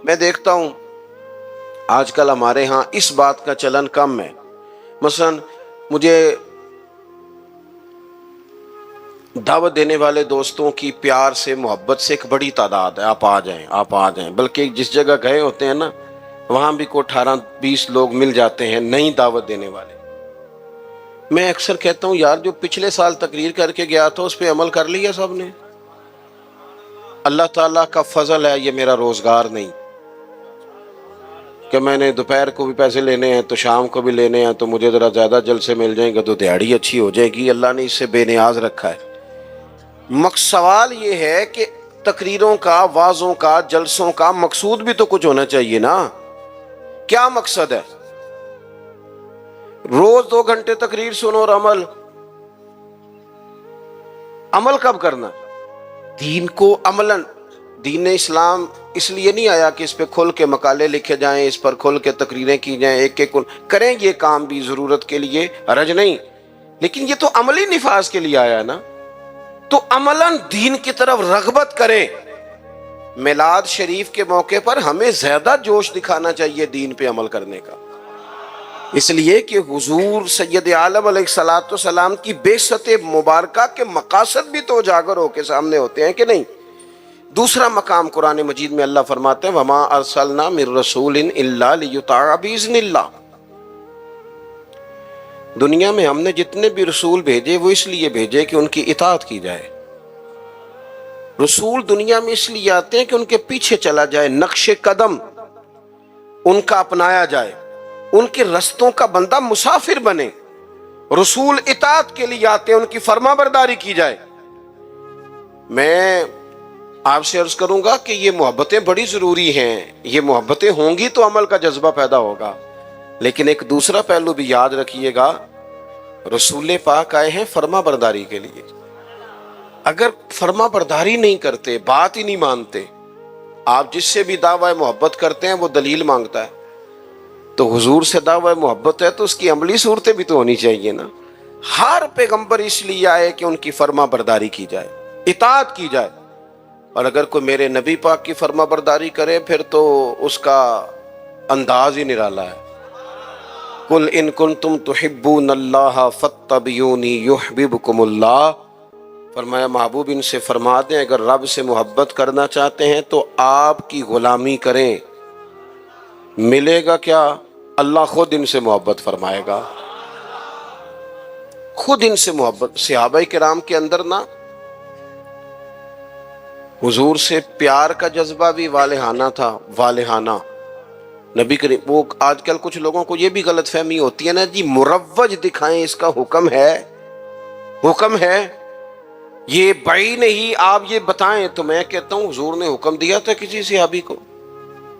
میں دیکھتا ہوں آج کل ہمارے ہاں اس بات کا چلن کم ہے. مثلا مجھے دعوت دینے والے دوستوں کی پیار سے محبت سے ایک بڑی تعداد ہے، آپ آ جائیں آپ آ جائیں، بلکہ جس جگہ گئے ہوتے ہیں نا وہاں بھی کو 18-20 لوگ مل جاتے ہیں نئی دعوت دینے والے. میں اکثر کہتا ہوں یار جو پچھلے سال تقریر کر کے گیا تھا اس پہ عمل کر لیا سب نے. اللہ تعالیٰ کا فضل ہے یہ میرا روزگار نہیں کہ میں نے دوپہر کو بھی پیسے لینے ہیں تو شام کو بھی لینے ہیں تو مجھے ذرا زیادہ جلسے مل جائیں گے تو دیہڑی اچھی ہو جائے گی. اللہ نے اس سے بے نیاز رکھا ہے. سوال یہ ہے کہ تقریروں کا، وعظوں کا، جلسوں کا مقصود بھی تو کچھ ہونا چاہیے نا. کیا مقصد ہے؟ روز 2 گھنٹے تقریر سنو اور عمل کب کرنا؟ دین کو عملاً. دین اسلام اس لیے نہیں آیا کہ اس پہ کھل کے مقالے لکھے جائیں، اس پر کھل کے تقریریں کی جائیں، ایک ایک کریں یہ کام بھی ضرورت کے لیے، حرج نہیں، لیکن یہ تو عملی نفاذ کے لیے آیا نا. تو عملاً دین کی طرف رغبت کریں. میلاد شریف کے موقع پر ہمیں زیادہ جوش دکھانا چاہیے دین پہ عمل کرنے کا، اس لیے کہ حضور سید عالم علیہ الصلوۃ والسلام کی بعثت مبارکہ کے مقاصد بھی تو اجاگر ہو کے سامنے ہوتے ہیں کہ نہیں. دوسرا مقام قرآن مجید میں اللہ فرماتے ہیں وَمَا أَرْسَلْنَا مِن رَسُولٍ إِلَّا لِيُطَاعَ بِإِذْنِ اللَّهِ. دنیا میں ہم نے جتنے بھی رسول بھیجے وہ اس لیے بھیجے کہ ان کی اطاعت کی جائے. رسول دنیا میں اس لیے آتے ہیں کہ ان کے پیچھے چلا جائے، نقش قدم ان کا اپنایا جائے، ان کے رستوں کا بندہ مسافر بنے. رسول اطاعت کے لیے آتے ہیں، ان کی فرما برداری کی جائے. میں آپ سے عرض کروں گا کہ یہ محبتیں بڑی ضروری ہیں، یہ محبتیں ہوں گی تو عمل کا جذبہ پیدا ہوگا. لیکن ایک دوسرا پہلو بھی یاد رکھیے گا، رسول پاک آئے ہیں فرما برداری کے لیے. اگر فرما برداری نہیں کرتے، بات ہی نہیں مانتے، آپ جس سے بھی دعوی محبت کرتے ہیں وہ دلیل مانگتا ہے. تو حضور سے دعوی محبت ہے تو اس کی عملی صورتیں بھی تو ہونی چاہیے نا. ہر پیغمبر اس لیے آئے کہ ان کی فرما برداری کی جائے، اطاعت کی جائے. اور اگر کوئی میرے نبی پاک کی فرما برداری کرے پھر تو اس کا انداز ہی نرالا ہے. قُلْ إِن كُنتُمْ تُحِبُّونَ اللَّهَ فَاتَّبِعُونِي يُحْبِبْكُمُ اللَّهُ. فرمایا محبوب ان سے فرما دیں اگر رب سے محبت کرنا چاہتے ہیں تو آپ کی غلامی کریں. ملے گا کیا؟ اللہ خود ان سے محبت فرمائے گا، خود ان سے محبت. صحابہ کرام کے اندر نا حضور سے پیار کا جذبہ بھی والہانہ تھا، والہانہ. نبی کریم وہ آج کل کچھ لوگوں کو یہ بھی غلط فہمی ہوتی ہے نا جی مروج دکھائیں اس کا حکم ہے، حکم ہے یہ بھائی نہیں آپ یہ بتائیں. تو میں کہتا ہوں حضور نے حکم دیا تھا کسی صحابی کو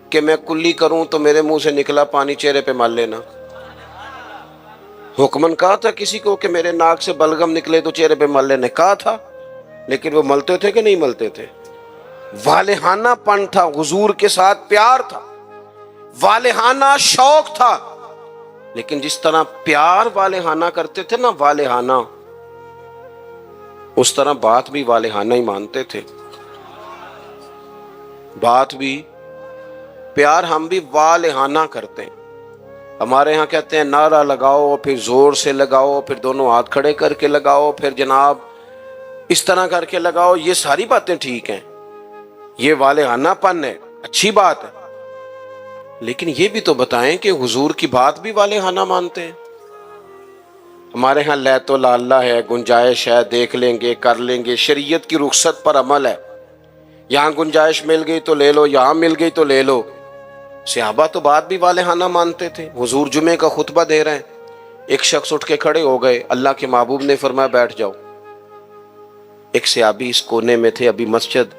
کہ میں کلی کروں تو میرے منہ سے نکلا پانی چہرے پہ مال لینا؟ حکمن کہا تھا کسی کو کہ میرے ناک سے بلغم نکلے تو چہرے پہ مل لینے؟ کہا تھا. لیکن وہ ملتے تھے کہ نہیں ملتے تھے؟ والہانہ پن تھا، حضور کے ساتھ پیار تھا، والہانہ شوق تھا. لیکن جس طرح پیار والہانہ کرتے تھے نا والہانہ، اس طرح بات بھی والہانہ ہی مانتے تھے. بات بھی پیار ہم بھی والہانہ کرتے ہیں. ہمارے ہاں کہتے ہیں نعرہ لگاؤ پھر زور سے لگاؤ پھر دونوں ہاتھ کھڑے کر کے لگاؤ پھر جناب اس طرح کر کے لگاؤ. یہ ساری باتیں ٹھیک ہیں، یہ والہانہ پن ہے، اچھی بات ہے. لیکن یہ بھی تو بتائیں کہ حضور کی بات بھی والہانہ مانتے ہیں. ہمارے ہاں لیت و لاللہ ہے، گنجائش ہے، دیکھ لیں گے کر لیں گے، شریعت کی رخصت پر عمل ہے. یہاں گنجائش مل گئی تو لے لو، یہاں مل گئی تو لے لو. صحابہ تو بات بھی والہانہ مانتے تھے. حضور جمعے کا خطبہ دے رہے ہیں، ایک شخص اٹھ کے کھڑے ہو گئے، اللہ کے محبوب نے فرمایا بیٹھ جاؤ. ایک صحابی اس کونے میں تھے ابھی مسجد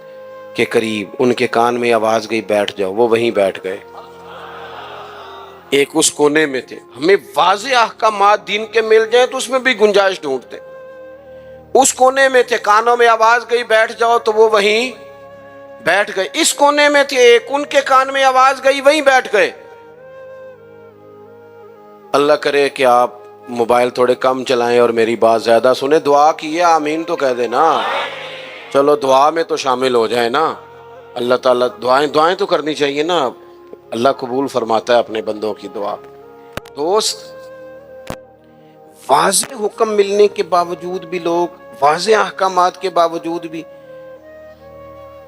کے قریب، ان کے کان میں آواز گئی بیٹھ جاؤ، وہ وہیں بیٹھ گئے. ایک اس کونے میں تھے. ہمیں واضح احکامات دین کے مل جائیں تو اس میں بھی گنجائش ڈھونڈتے. اس کونے میں تھے، کانوں میں آواز گئی بیٹھ جاؤ تو وہ وہیں بیٹھ گئے. اس کونے میں تھے ایک، ان کے کان میں آواز گئی وہیں بیٹھ گئے. اللہ کرے کہ آپ موبائل تھوڑے کم چلائیں اور میری بات زیادہ سنیں. دعا کیے آمین تو کہہ دینا، چلو دعا میں تو شامل ہو جائیں نا. اللہ تعالیٰ دعائیں تو کرنی چاہیے نا، اللہ قبول فرماتا ہے اپنے بندوں کی دعا۔ دوست، واضح حکم ملنے کے باوجود بھی لوگ، واضح احکامات کے باوجود بھی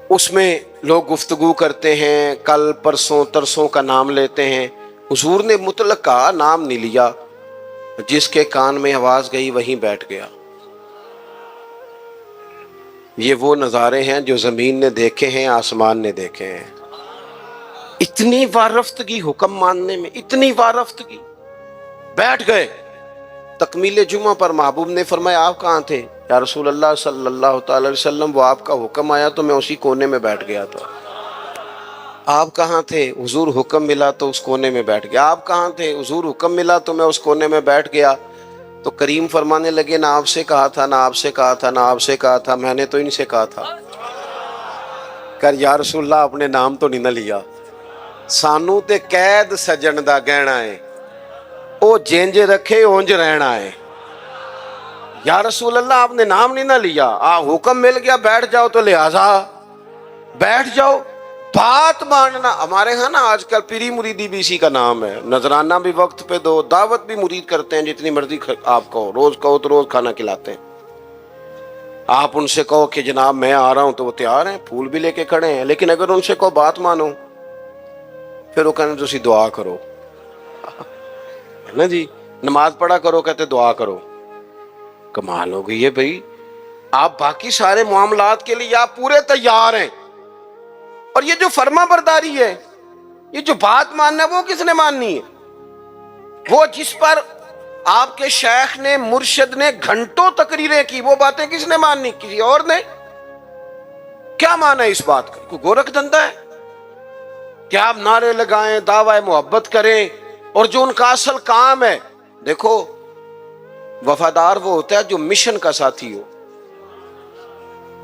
اس میں لوگ گفتگو کرتے ہیں، کل پرسوں ترسوں کا نام لیتے ہیں۔ حضور نے مطلق کا نام نہیں لیا، جس کے کان میں آواز گئی وہیں بیٹھ گیا۔ یہ وہ نظارے ہیں جو زمین نے دیکھے ہیں، آسمان نے دیکھے ہیں۔ اتنی وارفتگی حکم ماننے میں، اتنی وارفتگی، بیٹھ گئے۔ تکمیل جمعہ پر محبوب نے فرمایا آپ کہاں تھے؟ یا رسول اللہ صلی اللہ تعالی علیہ وسلم، وہ آپ کا حکم آیا تو میں اسی کونے میں بیٹھ گیا تھا۔ آپ کہاں تھے؟ حضور حکم ملا تو اس کونے میں بیٹھ گیا۔ آپ کہاں تھے؟ حضور حکم ملا تو میں اس کونے میں بیٹھ گیا۔ تو کریم فرمانے لگے نہ آپ سے کہا تھا، نہ آپ سے کہا تھا، نہ آپ سے کہا تھا، میں نے تو ان سے کہا تھا۔ کر یا رسول اللہ اپنے نام تو نہیں نہ لیا، سانو تے قید سجن دا گہنا ہے، او جینج رکھے اونج رہنا ہے۔ یا رسول اللہ آپ نے نام نہیں نہ لیا، حکم مل گیا بیٹھ جاؤ تو لہذا بیٹھ جاؤ۔ بات ماننا ہمارے ہاں نا آج کل پیری مریدی بھی اسی کا نام ہے، نذرانہ بھی وقت پہ دو، دعوت بھی مرید کرتے ہیں جتنی مرضی آپ کہو، روز کہو تو روز کھانا کھلاتے ہیں۔ آپ ان سے کہو کہ جناب میں آ رہا ہوں تو وہ تیار ہیں، پھول بھی لے کے کھڑے ہیں، لیکن اگر ان سے کہو بات مانو، پھر وہ کہنے تسی دعا کرو، ہے نا جی، نماز پڑھا کرو، کہتے دعا کرو۔ کمال ہو گئی ہے بھائی، آپ باقی سارے معاملات کے لیے آپ پورے تیار ہیں، اور یہ جو فرما برداری ہے، یہ جو بات ماننا ہے، وہ کس نے ماننی ہے؟ وہ جس پر آپ کے شیخ نے، مرشد نے گھنٹوں تقریریں کی، وہ باتیں کس نے ماننی؟ کسی اور نے؟ کیا مانا اس بات کا؟ کوئی گورکھ دھندا ہے کہ آپ نعرے لگائیں، دعوی محبت کریں، اور جو ان کا اصل کام ہے؟ دیکھو، وفادار وہ ہوتا ہے جو مشن کا ساتھی ہو،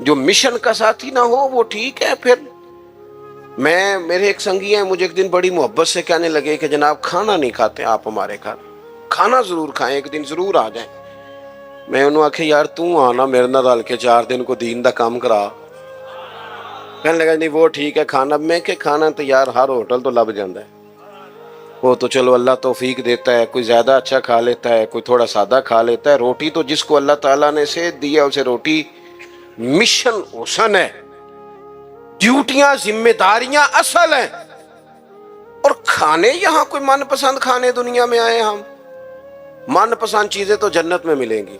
جو مشن کا ساتھی نہ ہو وہ ٹھیک ہے۔ پھر میرے ایک سنگی ہیں، مجھے ایک دن بڑی محبت سے کہنے لگے کہ جناب کھانا نہیں کھاتے آپ ہمارے گھر، کھانا ضرور کھائیں، ایک دن ضرور آ جائیں۔ میں انہوں آکھے یار توں آنا میرے نہ رل کے 4 دن کو دین دا کام کرا۔ کہنے لگا نہیں وہ ٹھیک ہے کھانا، میں کہ کھانا تو یار ہر ہوٹل تو لب جاندہ ہے، وہ تو چلو اللہ توفیق دیتا ہے، کوئی زیادہ اچھا کھا لیتا ہے، کوئی تھوڑا سادہ کھا لیتا ہے۔ روٹی تو جس کو اللہ تعالیٰ نے سے دیا اسے روٹی مشن حسن ہے، ڈیوٹیاں ذمہ داریاں اصل ہیں، اور کھانے یہاں کوئی من پسند کھانے دنیا میں آئے ہم، من پسند چیزیں تو جنت میں ملیں گی،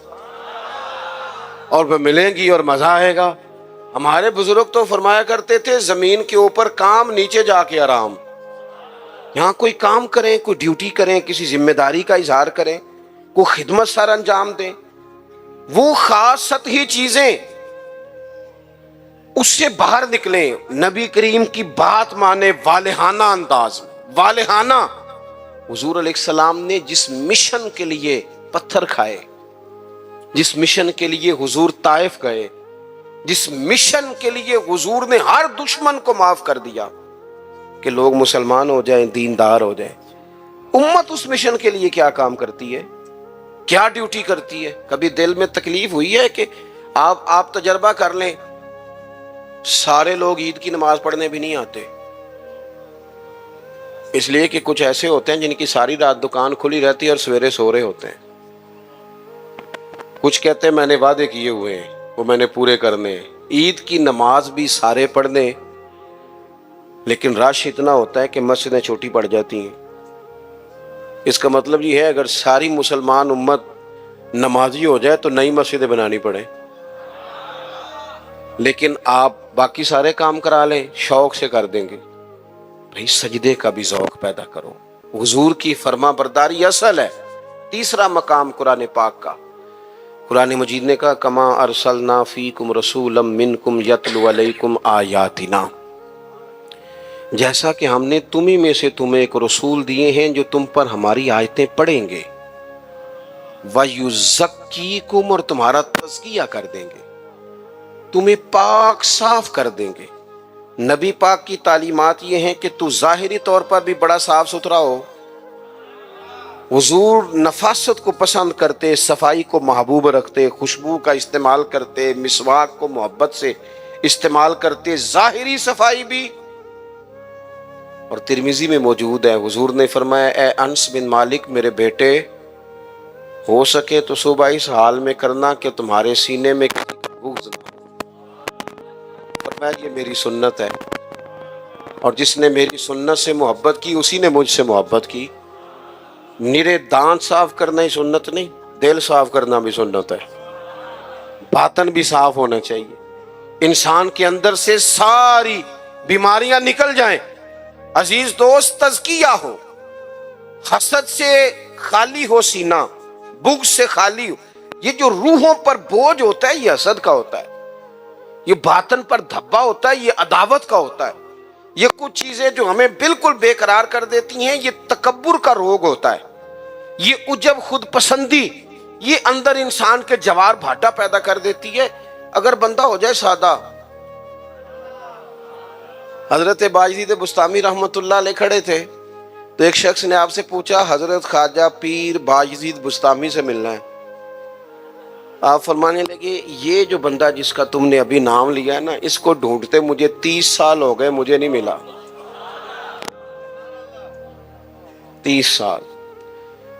اور وہ ملیں گی اور مزہ آئے گا۔ ہمارے بزرگ تو فرمایا کرتے تھے زمین کے اوپر کام، نیچے جا کے آرام۔ یہاں کوئی کام کریں، کوئی ڈیوٹی کریں، کسی ذمہ داری کا اظہار کریں، کوئی خدمت سر انجام دیں، وہ خاص سطحی چیزیں اس سے باہر نکلیں، نبی کریم کی بات مانے والہانہ انداز، والہانہ۔ حضور علیہ السلام نے جس مشن کے لیے پتھر کھائے، جس مشن کے لیے حضور طائف گئے، جس مشن کے لیے حضور نے ہر دشمن کو معاف کر دیا کہ لوگ مسلمان ہو جائیں، دیندار ہو جائیں، امت اس مشن کے لیے کیا کام کرتی ہے، کیا ڈیوٹی کرتی ہے؟ کبھی دل میں تکلیف ہوئی ہے کہ آپ تجربہ کر لیں، سارے لوگ عید کی نماز پڑھنے بھی نہیں آتے، اس لیے کہ کچھ ایسے ہوتے ہیں جن کی ساری رات دکان کھلی رہتی ہے اور سویرے سو رہے ہوتے ہیں۔ کچھ کہتے ہیں میں نے وعدے کیے ہوئے ہیں وہ میں نے پورے کرنے ہیں، عید کی نماز بھی سارے پڑھنے، لیکن رش اتنا ہوتا ہے کہ مسجدیں چھوٹی پڑ جاتی ہیں۔ اس کا مطلب یہ ہے اگر ساری مسلمان امت نمازی ہو جائے تو نئی مسجدیں بنانی پڑے، لیکن آپ باقی سارے کام کرا لیں، شوق سے کر دیں گے۔ بھئی سجدے کا بھی ذوق پیدا کرو، حضور کی فرما برداری اصل ہے۔ تیسرا مقام قرآن پاک کا، قرآن مجید نے کہا کما ارسلنا فیکم رسولا منکم یتلو علیکم آیاتنا، جیسا کہ ہم نے تمہیں میں سے تمہیں ایک رسول دیے ہیں جو تم پر ہماری آیتیں پڑھیں گے، وَيُزَكِّيكُمْ، اور تمہارا تزکیہ کر دیں گے، تمہیں پاک صاف کر دیں گے۔ نبی پاک کی تعلیمات یہ ہیں کہ تو ظاہری طور پر بھی بڑا صاف ستھرا ہو۔ حضور نفاست کو پسند کرتے، صفائی کو محبوب رکھتے، خوشبو کا استعمال کرتے، مسواک کو محبت سے استعمال کرتے ظاہری صفائی بھی. اور ترمذی میں موجود ہے، حضور نے فرمایا اے انس بن مالک میرے بیٹے، ہو سکے تو صبح اس حال میں کرنا کہ تمہارے سینے میں کسی کا بغض نہ ہو. فرمایا یہ میری سنت ہے، اور جس نے میری سنت سے محبت کی اسی نے مجھ سے محبت کی. نرے دانت صاف کرنا ہی سنت نہیں، دل صاف کرنا بھی سنت ہے. باطن بھی صاف ہونا چاہیے، انسان کے اندر سے ساری بیماریاں نکل جائیں. عزیز دوست، تزکیہ ہو، حسد سے خالی ہو سینہ، بغض سے خالی ہو. یہ جو روحوں پر بوجھ ہوتا ہے یہ حسد کا ہوتا ہے، یہ باطن پر دھبا ہوتا ہے یہ عداوت کا ہوتا ہے. یہ کچھ چیزیں جو ہمیں بالکل بے قرار کر دیتی ہیں یہ تکبر کا روگ ہوتا ہے. یہ عجب خود پسندی یہ اندر انسان کے جوار بھاٹا پیدا کر دیتی ہے. اگر بندہ ہو جائے سادہ. حضرت باجزید بستامی رحمت اللہ علیہ کھڑے تھے تو ایک شخص نے آپ سے پوچھا حضرت خواجہ پیر باجزید بستامی سے ملنا ہے. آپ فرمانے لگے یہ جو بندہ جس کا تم نے ابھی نام لیا ہے نا، اس کو ڈھونڈتے مجھے 30 سال ہو گئے، مجھے نہیں ملا. 30 سال.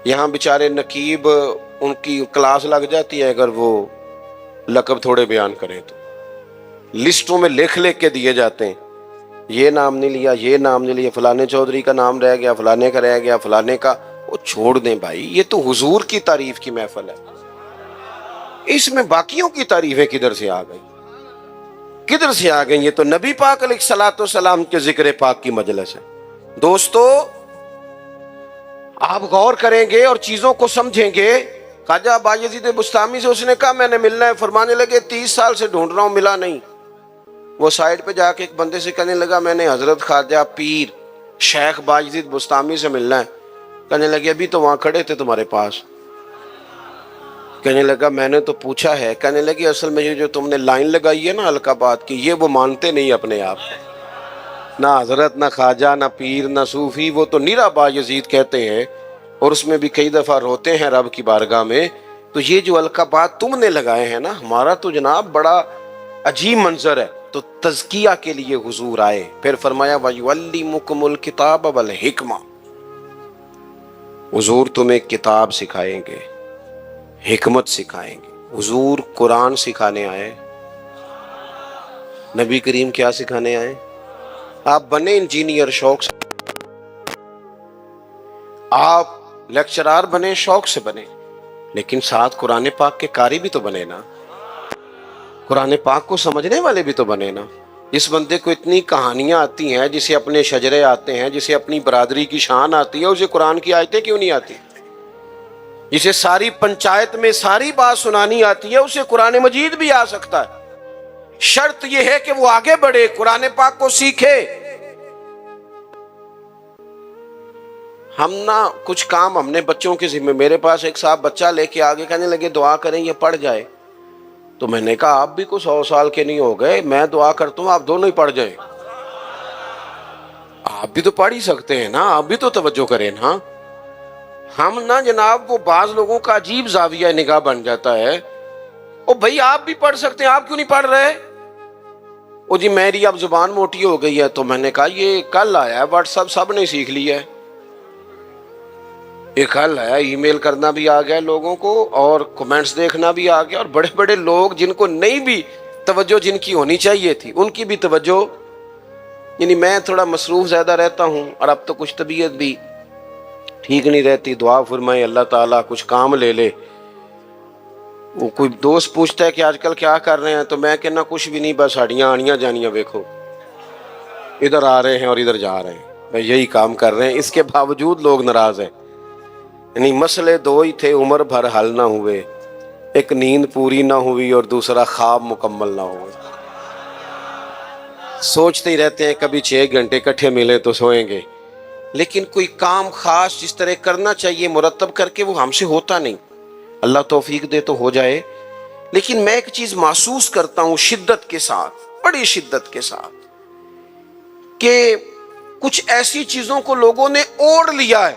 یہاں بیچارے نقیب ان کی کلاس لگ جاتی ہے اگر وہ لقب تھوڑے بیان کریں تو لسٹوں میں لکھ کے دیے جاتے ہیں، یہ نام نہیں لیا، یہ نام نہیں لیا، فلانے چودھری کا نام رہ گیا، فلانے کا رہ گیا، فلانے کا. وہ چھوڑ دیں بھائی، یہ تو حضور کی تعریف کی محفل ہے. اس میں باقیوں کی تعریفیں کدھر سے آ گئی، کدھر سے آ گئی؟ یہ تو نبی پاک علیہ الصلوۃ والسلام کے ذکر پاک کی مجلس ہے. دوستو آپ غور کریں گے اور چیزوں کو سمجھیں گے. خواجہ باجزید بستامی سے اس نے کہا میں نے ملنا ہے. فرمانے لگے 30 سال سے ڈھونڈ رہا ہوں، ملا نہیں. وہ سائڈ پہ جا کے ایک بندے سے کہنے لگا میں نے حضرت خواجہ پیر شیخ باجزید بستامی سے ملنا ہے. کہنے لگے ابھی تو وہاں کھڑے تھے تمہارے پاس. کہنے لگا میں نے تو پوچھا ہے. کہنے لگے اصل میں یہ جو تم نے لائن لگائی ہے نا القابات کی، یہ وہ مانتے نہیں اپنے آپ کو، نہ حضرت نہ خواجہ نہ پیر نہ صوفی، وہ تو نیرا باجزید کہتے ہیں اور اس میں بھی کئی دفعہ روتے ہیں رب کی بارگاہ میں. تو یہ جو القابات تم نے لگائے ہیں نا، ہمارا تو جناب بڑا عجیب منظر ہے. تو تزکیہ کے لیے حضور آئے. پھر فرمایا وَيُعَلِّمُكُمُ الْكِتَابَ وَالْحِکْمَةَ، حضور تمہیں کتاب سکھائیں گے، حکمت سکھائیں گے. حضور قرآن سکھانے آئے، نبی کریم کیا سکھانے آئے؟ آپ بنے انجینئر شوق سے، آپ لیکچرار بنے شوق سے بنے، لیکن ساتھ قرآن پاک کے قاری بھی تو بنے نا، قرآن پاک کو سمجھنے والے بھی تو بنے نا. جس بندے کو اتنی کہانیاں آتی ہیں، جسے اپنے شجرے آتے ہیں، جسے اپنی برادری کی شان آتی ہے، اسے قرآن کی آیتیں کیوں نہیں آتی؟ جسے ساری پنچایت میں ساری بات سنانی آتی ہے، اسے قرآن مجید بھی آ سکتا ہے. شرط یہ ہے کہ وہ آگے بڑھے، قرآن پاک کو سیکھے. ہم نا کچھ کام ہم نے بچوں کے ذمہ، میرے پاس ایک صاحب بچہ لے کے آگے کہنے لگے دعا کریں یہ پڑھ جائے. تو میں نے کہا آپ بھی کو 100 سال کے نہیں ہو گئے، میں دعا کرتا ہوں آپ دونوں ہی پڑھ جائیں. آپ بھی تو پڑھ ہی سکتے ہیں نا، آپ بھی تو توجہ کریں نا. ہم نا جناب وہ بعض لوگوں کا عجیب زاویہ نگاہ بن جاتا ہے، او بھائی آپ بھی پڑھ سکتے ہیں، آپ کیوں نہیں پڑھ رہے؟ او جی میری اب زبان موٹی ہو گئی ہے. تو میں نے کہا یہ کل آیا ہے واٹس ایپ، سب نے سیکھ لیا ہے. یہ کل ہے، ای میل کرنا بھی آ گیا لوگوں کو اور کمنٹس دیکھنا بھی آ گیا. اور بڑے بڑے لوگ جن کو نہیں بھی توجہ جن کی ہونی چاہیے تھی ان کی بھی توجہ، یعنی میں تھوڑا مصروف زیادہ رہتا ہوں اور اب تو کچھ طبیعت بھی ٹھیک نہیں رہتی. دعا فرمائے اللہ تعالیٰ کچھ کام لے لے. وہ کوئی دوست پوچھتا ہے کہ آج کل کیا کر رہے ہیں، تو میں کہنا کچھ بھی نہیں، بس ہڈیاں آنیاں جانیاں دیکھو، ادھر آ رہے ہیں اور ادھر جا رہے ہیں، میں یہی کام کر رہے ہیں. اس کے باوجود لوگ ناراض ہیں. یعنی مسئلے دو ہی تھے، عمر بھر حل نہ ہوئے، ایک نیند پوری نہ ہوئی اور دوسرا خواب مکمل نہ ہوئے. سوچتے ہی رہتے ہیں کبھی 6 گھنٹے اکٹھے ملے تو سوئیں گے، لیکن کوئی کام خاص جس طرح کرنا چاہیے مرتب کر کے وہ ہم سے ہوتا نہیں. اللہ توفیق دے تو ہو جائے. لیکن میں ایک چیز محسوس کرتا ہوں شدت کے ساتھ، بڑی شدت کے ساتھ، کہ کچھ ایسی چیزوں کو لوگوں نے اوڑھ لیا ہے.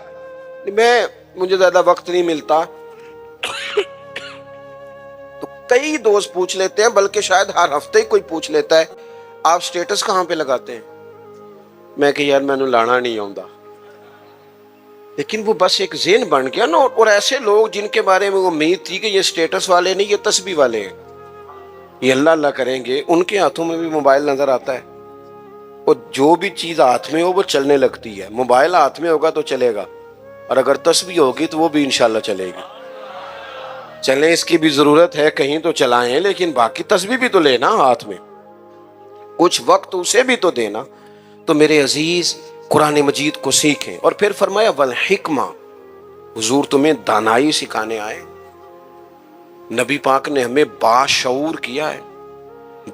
مجھے زیادہ وقت نہیں ملتا تو کئی دوست پوچھ لیتے ہیں، بلکہ شاید ہر ہفتے ہی کوئی پوچھ لیتا ہے آپ سٹیٹس کہاں پہ لگاتے ہیں؟ میں کہ یار میں نے لانا نہیں آؤں، لیکن وہ بس ایک ذہن بن گیا نا. اور ایسے لوگ جن کے بارے میں امید تھی کہ یہ سٹیٹس والے نہیں، یہ تسبیح والے ہیں، یہ اللہ اللہ کریں گے، ان کے ہاتھوں میں بھی موبائل نظر آتا ہے. اور جو بھی چیز ہاتھ میں ہو وہ چلنے لگتی ہے. موبائل ہاتھ میں ہوگا تو چلے گا، اور اگر تسبیح ہوگی تو وہ بھی انشاءاللہ چلے گی. چلیں، اس کی بھی ضرورت ہے، کہیں تو چلائیں، لیکن باقی تسبیح بھی تو لینا ہاتھ میں، کچھ وقت اسے بھی تو دینا. تو میرے عزیز قرآن مجید کو سیکھیں. اور پھر فرمایا والحکمہ، حضور تمہیں دانائی سکھانے آئے. نبی پاک نے ہمیں باشعور کیا ہے.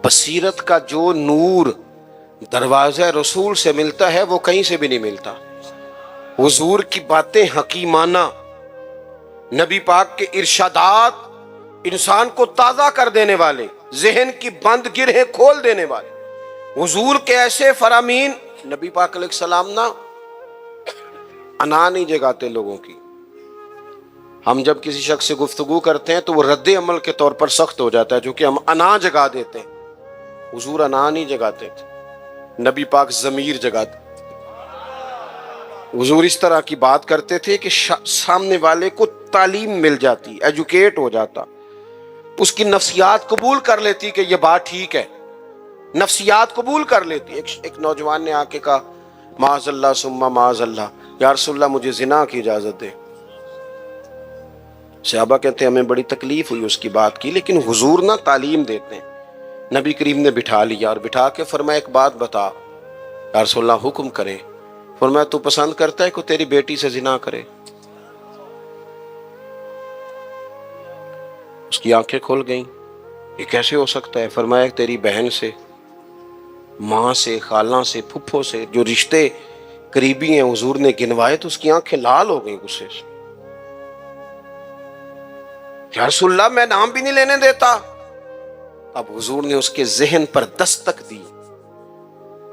بصیرت کا جو نور دروازہ رسول سے ملتا ہے وہ کہیں سے بھی نہیں ملتا. حضور کی باتیں حکیمانہ، نبی پاک کے ارشادات انسان کو تازہ کر دینے والے، ذہن کی بند گرہیں کھول دینے والے. حضور کے ایسے فرامین. نبی پاک علیہ السلام نا انا نہیں جگاتے لوگوں کی. ہم جب کسی شخص سے گفتگو کرتے ہیں تو وہ رد عمل کے طور پر سخت ہو جاتا ہے، جو کہ ہم انا جگا دیتے ہیں. حضور انا نہیں جگاتے تھے، نبی پاک ضمیر جگاتے. حضور اس طرح کی بات کرتے تھے کہ سامنے والے کو تعلیم مل جاتی، ایجوکیٹ ہو جاتا، اس کی نفسیات قبول کر لیتی کہ یہ بات ٹھیک ہے، نفسیات قبول کر لیتی. ایک نوجوان نے آ کے کہا معاذ اللہ ثم معاذ اللہ، یا رسول اللہ مجھے زنا کی اجازت دے. صحابہ کہتے ہیں ہمیں بڑی تکلیف ہوئی اس کی بات کی، لیکن حضور نہ تعلیم دیتے ہیں. نبی کریم نے بٹھا لیا اور بٹھا کے فرمایا ایک بات بتا. یا رسول اللہ حکم کرے. فرمایا تو پسند کرتا ہے کہ تیری بیٹی سے زنا کرے؟ اس کی آنکھیں کھل گئیں، یہ کیسے ہو سکتا ہے؟ فرمایا تیری بہن سے، ماں سے، خالہ سے، پھپھو سے، جو رشتے قریبی ہیں حضور نے گنوائے تو اس کی آنکھیں لال ہو گئیں غصے سے. یا رسول اللہ میں نام بھی نہیں لینے دیتا. اب حضور نے اس کے ذہن پر دستک دی.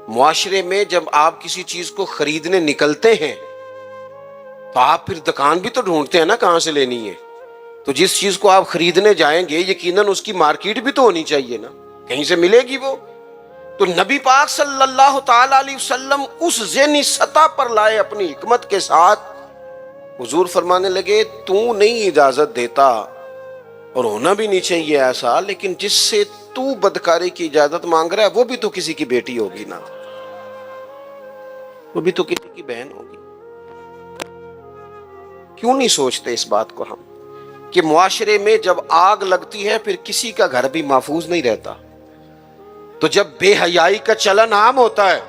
معاشرے میں جب آپ کسی چیز کو خریدنے نکلتے ہیں تو آپ پھر دکان بھی تو ڈھونڈتے ہیں نا کہاں سے لینی ہے. تو جس چیز کو آپ خریدنے جائیں گے یقیناً اس کی مارکیٹ بھی تو ہونی چاہیے نا، کہیں سے ملے گی وہ. تو نبی پاک صلی اللہ تعالی علیہ وسلم اس ذہنی سطح پر لائے اپنی حکمت کے ساتھ. حضور فرمانے لگے تو نہیں اجازت دیتا، اور ہونا بھی نہیں چاہیے ایسا، لیکن جس سے تو بدکاری کی اجازت مانگ رہا ہے وہ بھی تو کسی کی بیٹی ہوگی نا، وہ بھی تو کسی کی بہن ہوگی. کیوں نہیں سوچتے اس بات کو ہم کہ معاشرے میں جب آگ لگتی ہے پھر کسی کا گھر بھی محفوظ نہیں رہتا. تو جب بے حیائی کا چلن عام ہوتا ہے،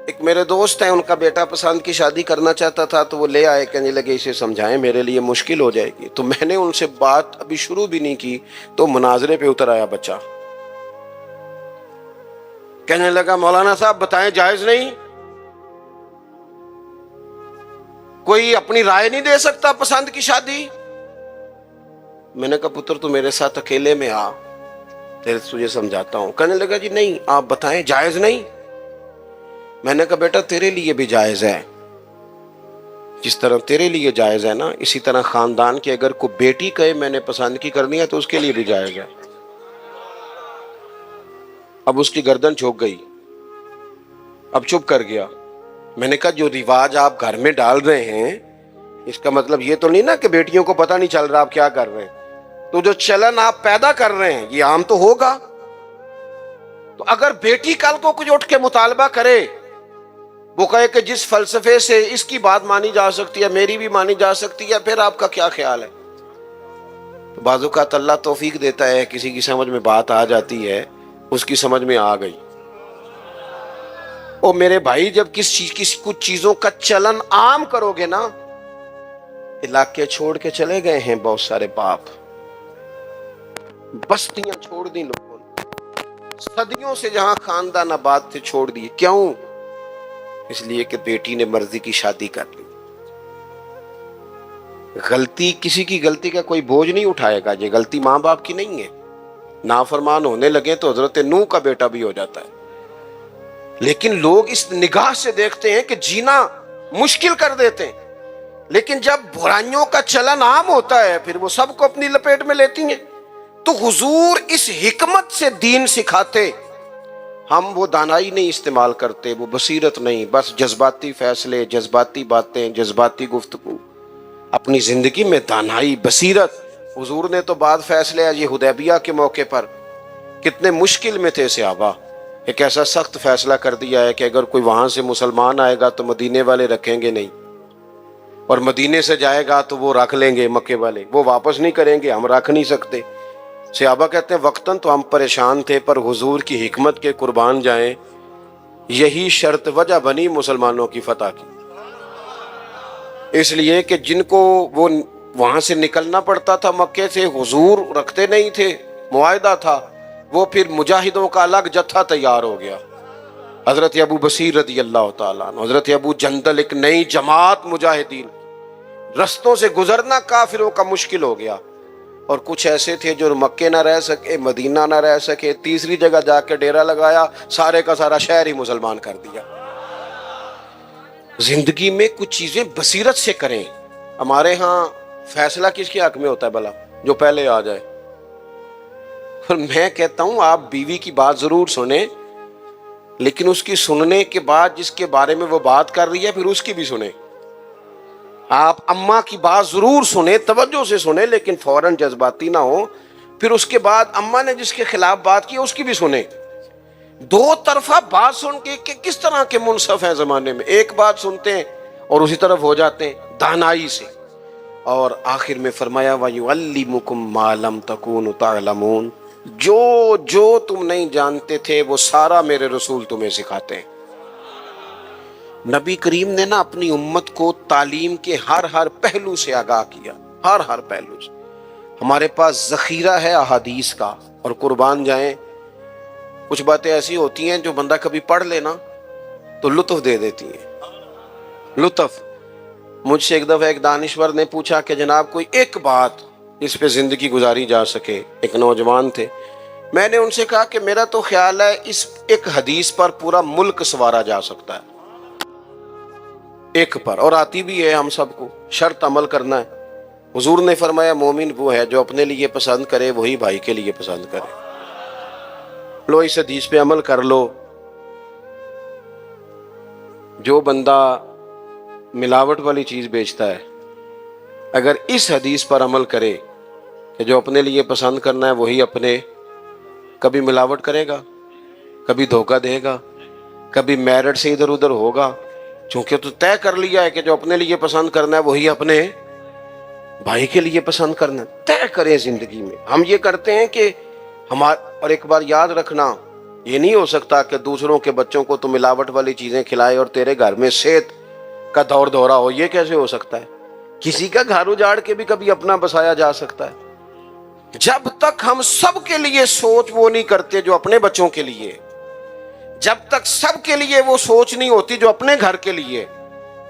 ایک میرے دوست ہیں ان کا بیٹا پسند کی شادی کرنا چاہتا تھا تو وہ لے آئے، کہنے لگے اسے سمجھائیں میرے لیے مشکل ہو جائے گی. تو میں نے ان سے بات ابھی شروع بھی نہیں کی تو مناظرے پہ اتر آیا بچہ، کہنے لگا مولانا صاحب بتائیں جائز نہیں؟ کوئی اپنی رائے نہیں دے سکتا پسند کی شادی؟ میں نے کہا پتر تو میرے ساتھ اکیلے میں آ، تجھے سمجھاتا ہوں. کہنے لگا جی نہیں آپ بتائیں جائز نہیں؟ میں نے کہا بیٹا تیرے لیے بھی جائز ہے، جس طرح تیرے لیے جائز ہے نا، اسی طرح خاندان کی اگر کوئی بیٹی کہے میں نے پسند کی کرنی ہے تو اس کے لیے بھی جائز ہے. اب اس کی گردن جھک گئی، اب چپ کر گیا. میں نے کہا جو رواج آپ گھر میں ڈال رہے ہیں اس کا مطلب یہ تو نہیں نا کہ بیٹیوں کو پتہ نہیں چل رہا آپ کیا کر رہے ہیں. تو جو چلن آپ پیدا کر رہے ہیں یہ عام تو ہوگا. تو اگر بیٹی کل کو کچھ اٹھ کے مطالبہ کرے، وہ کہے کہ جس فلسفے سے اس کی بات مانی جا سکتی ہے میری بھی مانی جا سکتی ہے، پھر آپ کا کیا خیال ہے؟ تو بعض اوقات اللہ توفیق دیتا ہے، کسی کی سمجھ میں بات آ جاتی ہے، اس کی سمجھ میں آ گئی. اور میرے بھائی جب کچھ چیزوں کا چلن عام کرو گے نا، علاقے چھوڑ کے چلے گئے ہیں بہت سارے باپ، بستیاں چھوڑ دی لوگوں نے، صدیوں سے جہاں خاندان آباد تھے چھوڑ دیے. کیوں؟ اس لیے کہ بیٹی نے مرضی کی شادی کر لی. غلطی کسی کی غلطی کا کوئی بوجھ نہیں اٹھائے گا، یہ غلطی ماں باپ کی نہیں ہے. نافرمان ہونے لگے تو حضرت نوح کا بیٹا بھی ہو جاتا ہے. لیکن لوگ اس نگاہ سے دیکھتے ہیں کہ جینا مشکل کر دیتے ہیں، لیکن جب برائیوں کا چلن عام ہوتا ہے پھر وہ سب کو اپنی لپیٹ میں لیتی ہیں. تو حضور اس حکمت سے دین سکھاتے، ہم وہ دانائی نہیں استعمال کرتے، وہ بصیرت نہیں، بس جذباتی فیصلے، جذباتی باتیں، جذباتی گفتگو۔ اپنی زندگی میں دانائی، بصیرت۔ حضور نے تو بعد فیصلے یہ حدیبیہ کے موقع پر کتنے مشکل میں تھے صحابہ، ایک ایسا سخت فیصلہ کر دیا ہے کہ اگر کوئی وہاں سے مسلمان آئے گا تو مدینے والے رکھیں گے نہیں، اور مدینے سے جائے گا تو وہ رکھ لیں گے مکے والے، وہ واپس نہیں کریں گے، ہم رکھ نہیں سکتے۔ صحابہ کہتے ہیں وقتاً تو ہم پریشان تھے، پر حضور کی حکمت کے قربان جائیں، یہی شرط وجہ بنی مسلمانوں کی فتح کی۔ اس لیے کہ جن کو وہ وہاں سے نکلنا پڑتا تھا مکے سے، حضور رکھتے نہیں تھے، معاہدہ تھا، وہ پھر مجاہدوں کا الگ جتھا تیار ہو گیا۔ حضرت ابو بصیر رضی اللہ تعالیٰ عنہ، حضرت ابو جندل، ایک نئی جماعت مجاہدین، رستوں سے گزرنا کافروں کا مشکل ہو گیا۔ اور کچھ ایسے تھے جو مکے نہ رہ سکے، مدینہ نہ رہ سکے، تیسری جگہ جا کے ڈیرا لگایا، سارے کا سارا شہر ہی مسلمان کر دیا۔ زندگی میں کچھ چیزیں بصیرت سے کریں۔ ہمارے ہاں فیصلہ کس کے حق میں ہوتا ہے بھلا؟ جو پہلے آ جائے۔ اور میں کہتا ہوں آپ بیوی کی بات ضرور سنیں، لیکن اس کی سننے کے بعد جس کے بارے میں وہ بات کر رہی ہے پھر اس کی بھی سنیں۔ آپ اماں کی بات ضرور سنیں، توجہ سے سنیں، لیکن فوراً جذباتی نہ ہو۔ پھر اس کے بعد اماں نے جس کے خلاف بات کی اس کی بھی سنیں۔ دو طرفہ بات سن کے کہ کس طرح کے منصف ہیں زمانے میں، ایک بات سنتے ہیں اور اسی طرف ہو جاتے ہیں دانائی سے۔ اور آخر میں فرمایا وَيُعَلِّمُكُم مَّا لَمْ تَكُونُوا تَعْلَمُونَ، جو تم نہیں جانتے تھے وہ سارا میرے رسول تمہیں سکھاتے ہیں۔ نبی کریم نے نا اپنی امت کو تعلیم کے ہر پہلو سے آگاہ کیا، ہر پہلو سے۔ ہمارے پاس ذخیرہ ہے احادیث کا، اور قربان جائیں کچھ باتیں ایسی ہوتی ہیں جو بندہ کبھی پڑھ لینا تو لطف دے دیتی ہیں، لطف۔ مجھ سے ایک دفعہ ایک دانشور نے پوچھا کہ جناب کوئی ایک بات اس پہ زندگی گزاری جا سکے، ایک نوجوان تھے۔ میں نے ان سے کہا کہ میرا تو خیال ہے اس ایک حدیث پر پورا ملک سنوارا جا سکتا ہے، ایک پر، اور آتی بھی ہے ہم سب کو، شرط عمل کرنا ہے۔ حضور نے فرمایا مومن وہ ہے جو اپنے لیے پسند کرے وہی بھائی کے لیے پسند کرے۔ لو اس حدیث پہ عمل کر لو۔ جو بندہ ملاوٹ والی چیز بیچتا ہے اگر اس حدیث پر عمل کرے کہ جو اپنے لیے پسند کرنا ہے وہی اپنے، کبھی ملاوٹ کرے گا، کبھی دھوکہ دے گا، کبھی میرٹ سے ادھر ادھر ہوگا، چونکہ تو طے کر لیا ہے کہ جو اپنے لیے پسند کرنا ہے وہی اپنے بھائی کے لیے پسند کرنا ہے۔ طے کریں زندگی میں۔ ہم یہ کرتے ہیں کہ اور ایک بار یاد رکھنا، یہ نہیں ہو سکتا کہ دوسروں کے بچوں کو تو ملاوٹ والی چیزیں کھلائے اور تیرے گھر میں صحت کا دور دورہ ہو، یہ کیسے ہو سکتا ہے؟ کسی کا گھر اجاڑ کے بھی کبھی اپنا بسایا جا سکتا ہے۔ جب تک ہم سب کے لیے سوچ وہ نہیں کرتے جو اپنے بچوں کے لیے، جب تک سب کے لیے وہ سوچ نہیں ہوتی جو اپنے گھر کے لیے،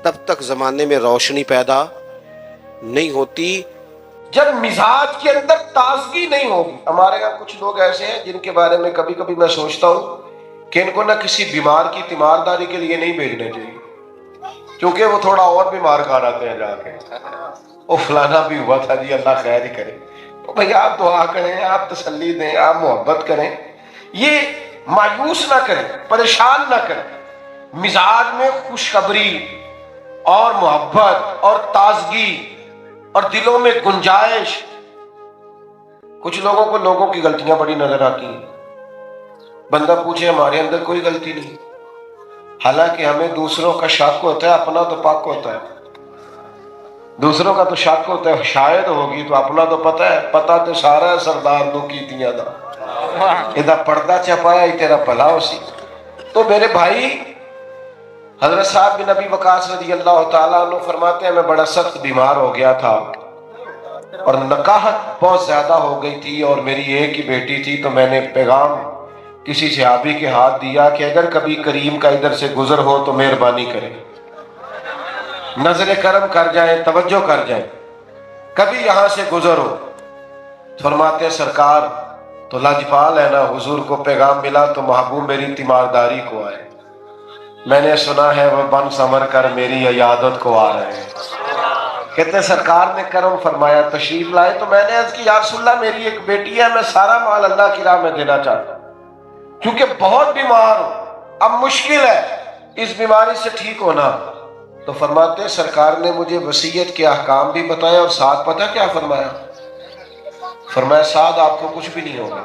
تب تک زمانے میں روشنی پیدا نہیں ہوتی۔ جب مزاج کے اندر تازگی نہیں ہوگی۔ ہمارے یہاں کچھ لوگ ایسے ہیں جن کے بارے میں کبھی کبھی میں سوچتا ہوں کہ ان کو نہ کسی بیمار کی تیمارداری کے لیے نہیں بھیجنے چاہیے، کیونکہ وہ تھوڑا اور بیمار کر آتے ہیں جا کے، وہ فلانا بھی ہوا تھا جی، اللہ خیر ہی کرے۔ تو بھئی آپ دعا کریں، آپ تسلی دیں، آپ محبت کریں، یہ مایوس نہ کریں، پریشان نہ کریں۔ مزاج میں خوشخبری اور محبت اور تازگی اور دلوں میں گنجائش۔ کچھ لوگوں کو لوگوں کی غلطیاں بڑی نظر آتی ہیں، بندہ پوچھے ہمارے اندر کوئی غلطی نہیں، حالانکہ ہمیں دوسروں کا شک ہوتا ہے، اپنا تو پاک ہوتا ہے۔ دوسروں کا تو شک ہوتا ہے شاید ہوگی، تو اپنا تو پتہ تو سارا ہے سردار نو کیتیاں دا، ادا پردہ چپایا ہی تیرا بھلا ہو سی۔ تو میرے بھائی، حضرت صاحب بن نبی وقاص رضی اللہ تعالیٰ عنہ فرماتے ہیں میں بڑا سخت بیمار ہو گیا تھا اور نکاحت بہت زیادہ ہو گئی تھی اور میری ایک ہی بیٹی تھی، تو میں نے پیغام کسی صحابی کے ہاتھ دیا کہ اگر کبھی کریم کا ادھر سے گزر ہو تو مہربانی کریں، نظر کرم کر جائیں، توجہ کر جائیں، کبھی یہاں سے گزر ہو۔ فرماتے ہیں سرکار تو لاجپال ہے نا، حضور کو پیغام ملا تو محبوب میری تیمارداری کو آئے، میں نے سنا ہے وہ بن سمر کر میری عیادت کو آ رہے ہیں۔ کہتے ہیں سرکار نے کرم فرمایا، تشریف لائے تو میں نے عرض کی یا رسول اللہ میری ایک بیٹی ہے، میں سارا مال اللہ کی راہ میں دینا چاہتا ہوں کیونکہ بہت بیمار ہوں، اب مشکل ہے اس بیماری سے ٹھیک ہونا۔ تو فرماتے ہیں سرکار نے مجھے وصیت کے احکام بھی بتایا اور ساتھ پتہ کیا فرمایا؟ فرمایا ساتھ آپ کو کچھ بھی نہیں ہوگا،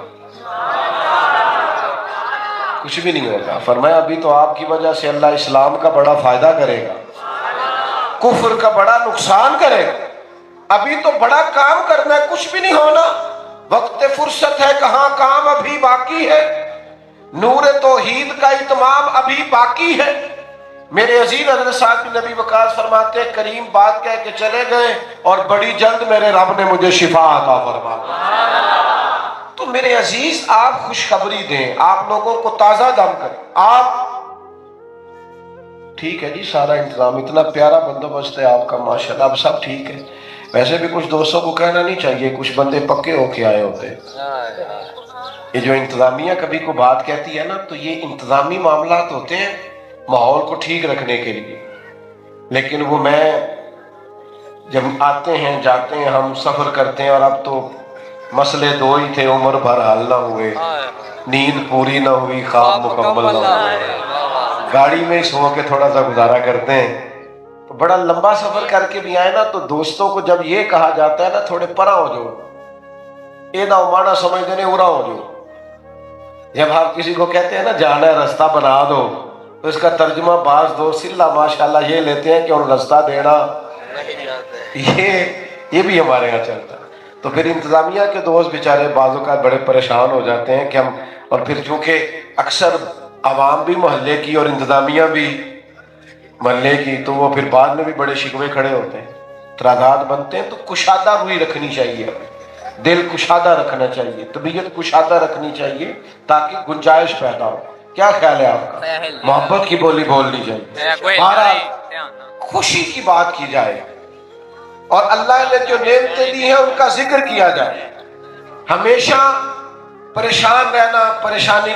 کچھ بھی نہیں ہوگا۔ فرمایا ابھی تو آپ کی وجہ سے اللہ اسلام کا بڑا فائدہ کرے گا، کفر کا بڑا نقصان کرے گا، ابھی تو بڑا کام کرنا ہے، کچھ بھی نہیں ہونا، وقت فرصت ہے، کہاں کام ابھی باقی ہے، نور توحید کا اتمام ابھی باقی ہے۔ میرے عزیز حضرت سعد بن نبی وقاص فرماتے ہیں کریم بات کہہ کے چلے گئے اور بڑی جلد میرے رب نے مجھے شفا عطا فرما۔ تو میرے عزیز آپ خوشخبری دیں، آپ لوگوں کو تازہ دم کریں۔ آپ ٹھیک ہے جی، سارا انتظام اتنا پیارا بندوبست ہے آپ کا ماشاءاللہ، اب سب ٹھیک ہے۔ ویسے بھی کچھ دوستوں کو کہنا نہیں چاہیے، کچھ بندے پکے ہو کے آئے ہوتے ہیں۔ یہ جو انتظامیہ کبھی کو بات کہتی ہے نا، تو یہ انتظامی معاملات ہوتے ہیں ماحول کو ٹھیک رکھنے کے لیے، لیکن وہ میں جب آتے ہیں جاتے ہیں، ہم سفر کرتے ہیں، اور اب تو مسئلے دو ہی تھے، عمر بھر حل نہ ہوئے، نیند پوری نہ ہوئی، خواب مکمل نہ ہوئے، گاڑی میں سو کے تھوڑا سا گزارا کرتے ہیں۔ تو بڑا لمبا سفر کر کے بھی آئے نا، تو دوستوں کو جب یہ کہا جاتا ہے نا تھوڑے پرا ہو جو، یہ نہ مانا سمجھتے نہیں ارا ہو جو۔ جب آپ کسی کو کہتے ہیں نا جانا ہے رستہ بنا دو، تو اس کا ترجمہ بعض دوست سلا ماشاءاللہ یہ لیتے ہیں کہ ان رستہ دینا یہ بھی ہمارے یہاں چلتا ہے۔ تو پھر انتظامیہ کے دوست بیچارے بعض اوقات بڑے پریشان ہو جاتے ہیں کہ ہم، اور پھر چونکہ اکثر عوام بھی محلے کی اور انتظامیہ بھی محلے کی، تو وہ پھر بعد میں بھی بڑے شکوے کھڑے ہوتے ہیں، اعتراضات بنتے ہیں۔ تو کشادہ روی رکھنی چاہیے، دل کشادہ رکھنا چاہیے، طبیعت کشادہ رکھنی چاہیے تاکہ گنجائش پیدا ہو۔ کیا خیال ہے آپ کا؟ محبت کی بولی بولنی چاہیے، بہرحال خوشی کی بات کی جائے، اور اللہ نے جو نعمتیں دی ہیں ان کا ذکر کیا جائے۔ ہمیشہ پریشان رہنا، پریشانی،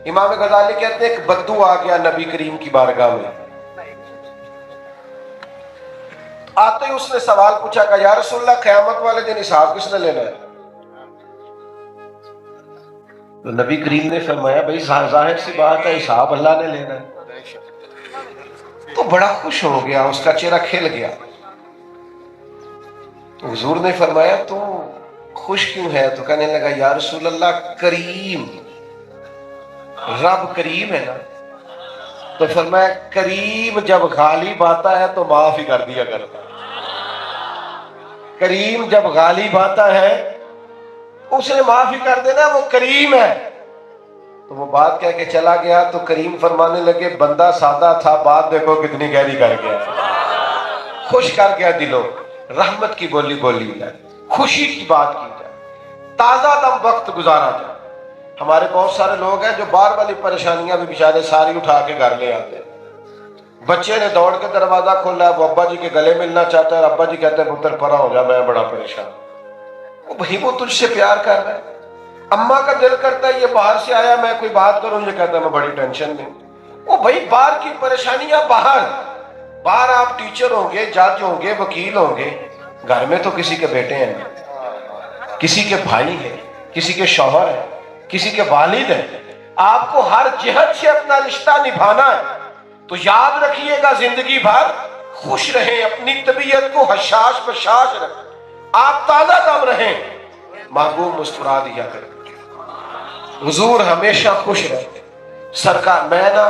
امام غزالی کہتے ہیں ایک بدو آ گیا نبی کریم کی بارگاہ میں، آتے ہی اس نے سوال پوچھا کہ یا رسول اللہ قیامت والے دن حساب کس نے لینا ہے؟ تو نبی کریم نے فرمایا بھئی ظاہر سی بات ہے حساب اللہ نے لینا ہے۔ تو بڑا خوش ہو گیا، اس کا چہرہ کھل گیا۔ تو حضور نے فرمایا تو خوش کیوں ہے؟ تو کہنے لگا یا رسول اللہ کریم، رب کریم ہے نا۔ تو فرمایا کریم جب غالب آتا ہے تو معاف ہی کر دیا کرتا ہے، کریم جب غالب آتا ہے اس نے معاف ہی کر دینا، وہ کریم ہے۔ تو وہ بات کہہ کے چلا گیا، تو کریم فرمانے لگے بندہ سادہ تھا، بات دیکھو کتنی گہری کر گیا، خوش کر گیا دلوں۔ رحمت کی بولی بولی جائے، خوشی کی بات کی جائے، تازہ دم وقت گزارا جائے۔ ہمارے بہت سارے لوگ ہیں جو باہر والی پریشانیاں بھی بیچارے ساری اٹھا کے گھر لے آتے ہیں۔ بچے نے دوڑ کے دروازہ کھولا ہے، وہ ابا جی کے گلے ملنا چاہتا ہے، اور ابا جی کہتے ہیں پتر پرا ہو جا، میں بڑا پریشان۔ وہ تجھ سے پیار کر رہا ہے۔ اماں کا دل کرتا ہے یہ باہر سے آیا، میں کوئی بات کروں، یہ کہتا ہے میں بڑی ٹینشن میں۔ وہ بھائی باہر کی پریشانیاں باہر آپ ٹیچر ہوں گے، جج ہوں گے، وکیل ہوں گے، گھر میں تو کسی کے بیٹے ہیں، کسی کے بھائی ہیں، کسی کے شوہر ہیں، کسی کے والد ہیں۔ آپ کو ہر جہت سے اپنا رشتہ نبھانا ہے، تو یاد رکھیے گا زندگی بھر خوش رہیں، اپنی طبیعت کو حشاش بشاش رکھیں، آپ تازہ دم رہیں، محبوب مسکرا دیا کریں۔ حضور ہمیشہ خوش رہتے۔ سرکار میں نا،